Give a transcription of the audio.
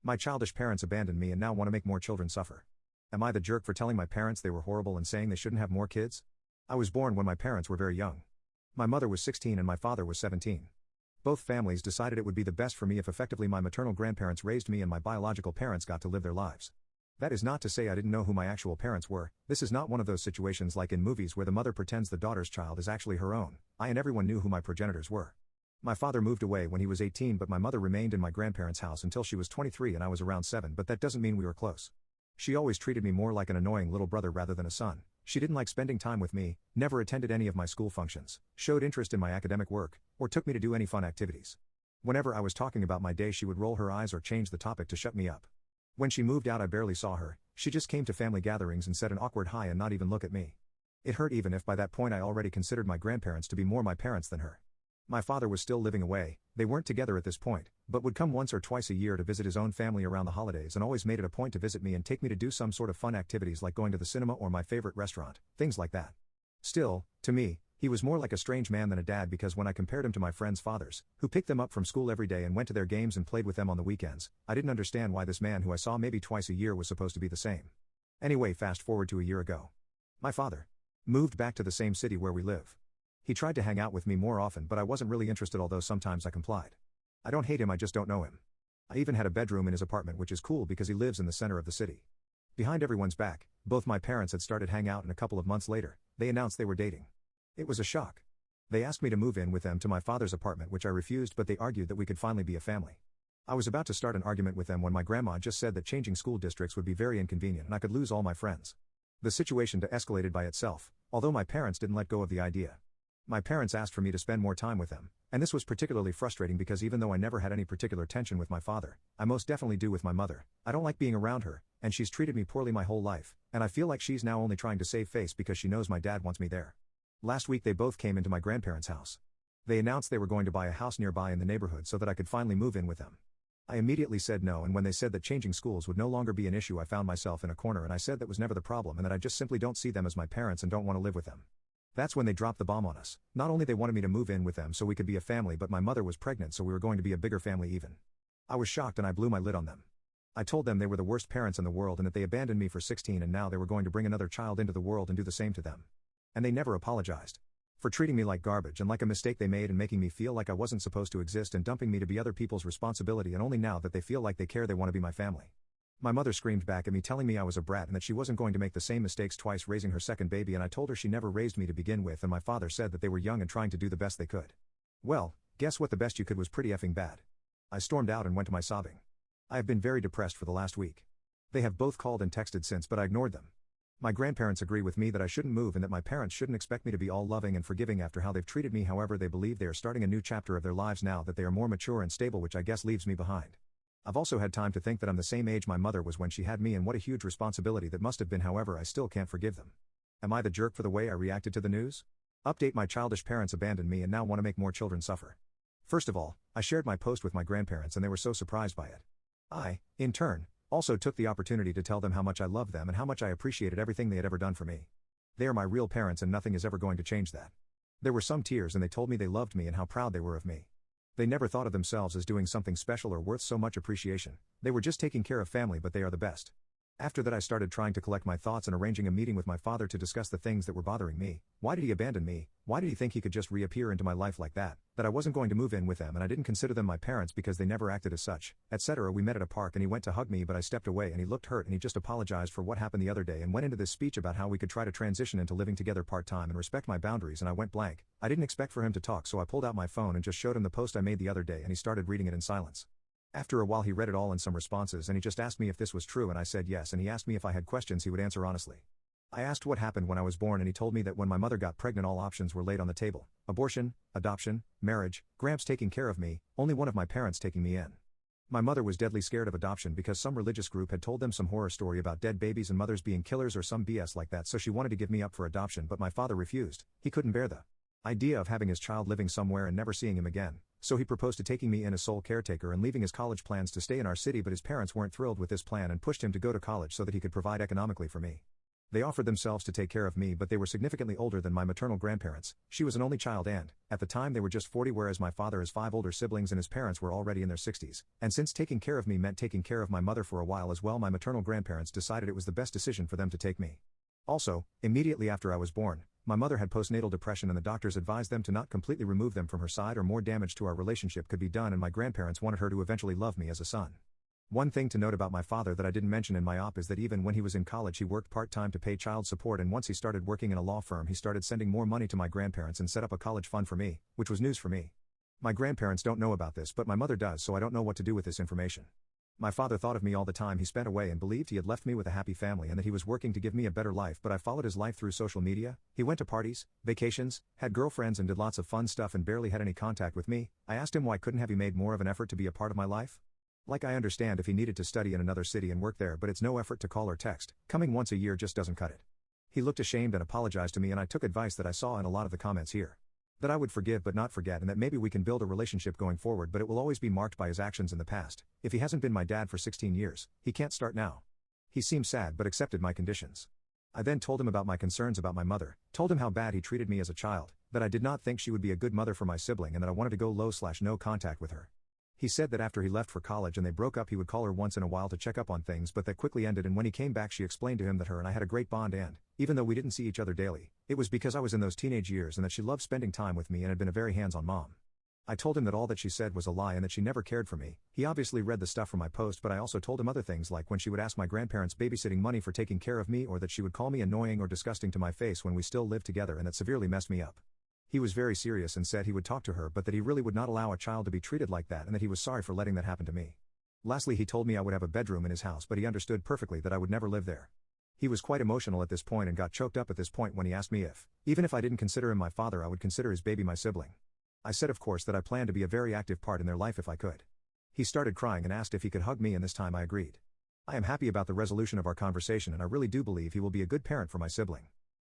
My childish parents abandoned me and now want to make more children suffer. Am I the jerk for telling my parents they were horrible and saying they shouldn't have more kids? I was born when my parents were very young. My mother was 16 and my father was 17. Both families decided it would be the best for me if effectively my maternal grandparents raised me and my biological parents got to live their lives. That is not to say I didn't know who my actual parents were. This is not one of those situations like in movies where the mother pretends the daughter's child is actually her own. I and everyone knew who my progenitors were. My father moved away when he was 18, but my mother remained in my grandparents' house until she was 23 and I was around 7, but that doesn't mean we were close. She always treated me more like an annoying little brother rather than a son. She didn't like spending time with me, never attended any of my school functions, showed interest in my academic work, or took me to do any fun activities. Whenever I was talking about my day, she would roll her eyes or change the topic to shut me up. When she moved out, I barely saw her. She just came to family gatherings and said an awkward hi and not even look at me. It hurt even if by that point I already considered my grandparents to be more my parents than her. My father was still living away, they weren't together at this point, but would come once or twice a year to visit his own family around the holidays and always made it a point to visit me and take me to do some sort of fun activities like going to the cinema or my favorite restaurant, things like that. Still, to me, he was more like a strange man than a dad because when I compared him to my friends' fathers, who picked them up from school every day and went to their games and played with them on the weekends, I didn't understand why this man who I saw maybe twice a year was supposed to be the same. Anyway, fast forward to a year ago. My father moved back to the same city where we live. He tried to hang out with me more often, but I wasn't really interested, although sometimes I complied. I don't hate him, I just don't know him. I even had a bedroom in his apartment, which is cool because he lives in the center of the city. Behind everyone's back, both my parents had started hanging out, and a couple of months later, they announced they were dating. It was a shock. They asked me to move in with them to my father's apartment, which I refused, but they argued that we could finally be a family. I was about to start an argument with them when my grandma just said that changing school districts would be very inconvenient and I could lose all my friends. The situation escalated by itself, although my parents didn't let go of the idea. My parents asked for me to spend more time with them, and this was particularly frustrating because even though I never had any particular tension with my father, I most definitely do with my mother. I don't like being around her, and she's treated me poorly my whole life, and I feel like she's now only trying to save face because she knows my dad wants me there. Last week they both came into my grandparents' house. They announced they were going to buy a house nearby in the neighborhood so that I could finally move in with them. I immediately said no, and when they said that changing schools would no longer be an issue, I found myself in a corner and I said that was never the problem and that I just simply don't see them as my parents and don't want to live with them. That's when they dropped the bomb on us. Not only they wanted me to move in with them so we could be a family, but my mother was pregnant, so we were going to be a bigger family even. I was shocked and I blew my lid on them. I told them they were the worst parents in the world and that they abandoned me for 16 and now they were going to bring another child into the world and do the same to them. And they never apologized for treating me like garbage and like a mistake they made and making me feel like I wasn't supposed to exist and dumping me to be other people's responsibility, and only now that they feel like they care they want to be my family. My mother screamed back at me telling me I was a brat and that she wasn't going to make the same mistakes twice raising her second baby, and I told her she never raised me to begin with, and my father said that they were young and trying to do the best they could. Well, guess what, the best you could was pretty effing bad. I stormed out and went to my sobbing. I have been very depressed for the last week. They have both called and texted since, but I ignored them. My grandparents agree with me that I shouldn't move and that my parents shouldn't expect me to be all loving and forgiving after how they've treated me. However, they believe they are starting a new chapter of their lives now that they are more mature and stable, which I guess leaves me behind. I've also had time to think that I'm the same age my mother was when she had me, and what a huge responsibility that must have been. However, I still can't forgive them. Am I the jerk for the way I reacted to the news? Update: my childish parents abandoned me and now want to make more children suffer. First of all, I shared my post with my grandparents and they were so surprised by it. I, in turn, also took the opportunity to tell them how much I loved them and how much I appreciated everything they had ever done for me. They are my real parents and nothing is ever going to change that. There were some tears and they told me they loved me and how proud they were of me. They never thought of themselves as doing something special or worth so much appreciation. They were just taking care of family, but they are the best. After that I started trying to collect my thoughts and arranging a meeting with my father to discuss the things that were bothering me. Why did he abandon me? Why did he think he could just reappear into my life like that? That I wasn't going to move in with them and I didn't consider them my parents because they never acted as such, etc. We met at a park and he went to hug me, but I stepped away and he looked hurt and he just apologized for what happened the other day and went into this speech about how we could try to transition into living together part-time and respect my boundaries, and I went blank. I didn't expect for him to talk, so I pulled out my phone and just showed him the post I made the other day and he started reading it in silence. After a while he read it all and some responses and he just asked me if this was true and I said yes, and he asked me if I had questions he would answer honestly. I asked what happened when I was born and he told me that when my mother got pregnant all options were laid on the table: abortion, adoption, marriage, Gramps taking care of me, only one of my parents taking me in. My mother was deadly scared of adoption because some religious group had told them some horror story about dead babies and mothers being killers or some BS like that, so she wanted to give me up for adoption, but my father refused. He couldn't bear the idea of having his child living somewhere and never seeing him again. So he proposed to taking me in as sole caretaker and leaving his college plans to stay in our city, but his parents weren't thrilled with this plan and pushed him to go to college so that he could provide economically for me. They offered themselves to take care of me, but they were significantly older than my maternal grandparents. She was an only child and, at the time, they were just 40, whereas my father has 5 older siblings and his parents were already in their 60s. And since taking care of me meant taking care of my mother for a while as well, my maternal grandparents decided it was the best decision for them to take me. Also, immediately after I was born, my mother had postnatal depression and the doctors advised them to not completely remove them from her side or more damage to our relationship could be done, and my grandparents wanted her to eventually love me as a son. One thing to note about my father that I didn't mention in my op is that even when he was in college he worked part-time to pay child support, and once he started working in a law firm he started sending more money to my grandparents and set up a college fund for me, which was news for me. My grandparents don't know about this, but my mother does, so I don't know what to do with this information. My father thought of me all the time he spent away and believed he had left me with a happy family and that he was working to give me a better life, but I followed his life through social media. He went to parties, vacations, had girlfriends and did lots of fun stuff and barely had any contact with me. I asked him why couldn't have he made more of an effort to be a part of my life? Like, I understand if he needed to study in another city and work there, but it's no effort to call or text. Coming once a year just doesn't cut it. He looked ashamed and apologized to me, and I took advice that I saw in a lot of the comments here. That I would forgive but not forget, and that maybe we can build a relationship going forward, but it will always be marked by his actions in the past. If he hasn't been my dad for 16 years, he can't start now. He seemed sad but accepted my conditions. I then told him about my concerns about my mother, told him how bad he treated me as a child, that I did not think she would be a good mother for my sibling, and that I wanted to go low/no contact with her. He said that after he left for college and they broke up he would call her once in a while to check up on things, but that quickly ended, and when he came back she explained to him that her and I had a great bond, and, even though we didn't see each other daily, it was because I was in those teenage years and that she loved spending time with me and had been a very hands-on mom. I told him that all that she said was a lie and that she never cared for me. He obviously read the stuff from my post, but I also told him other things, like when she would ask my grandparents babysitting money for taking care of me, or that she would call me annoying or disgusting to my face when we still lived together, and that severely messed me up. He was very serious and said he would talk to her, but that he really would not allow a child to be treated like that, and that he was sorry for letting that happen to me. Lastly, he told me I would have a bedroom in his house, but he understood perfectly that I would never live there. He was quite emotional at this point and got choked up at this point when he asked me if, even if I didn't consider him my father, I would consider his baby my sibling. I said of course that I planned to be a very active part in their life if I could. He started crying and asked if he could hug me, and this time I agreed. I am happy about the resolution of our conversation, and I really do believe he will be a good parent for my sibling.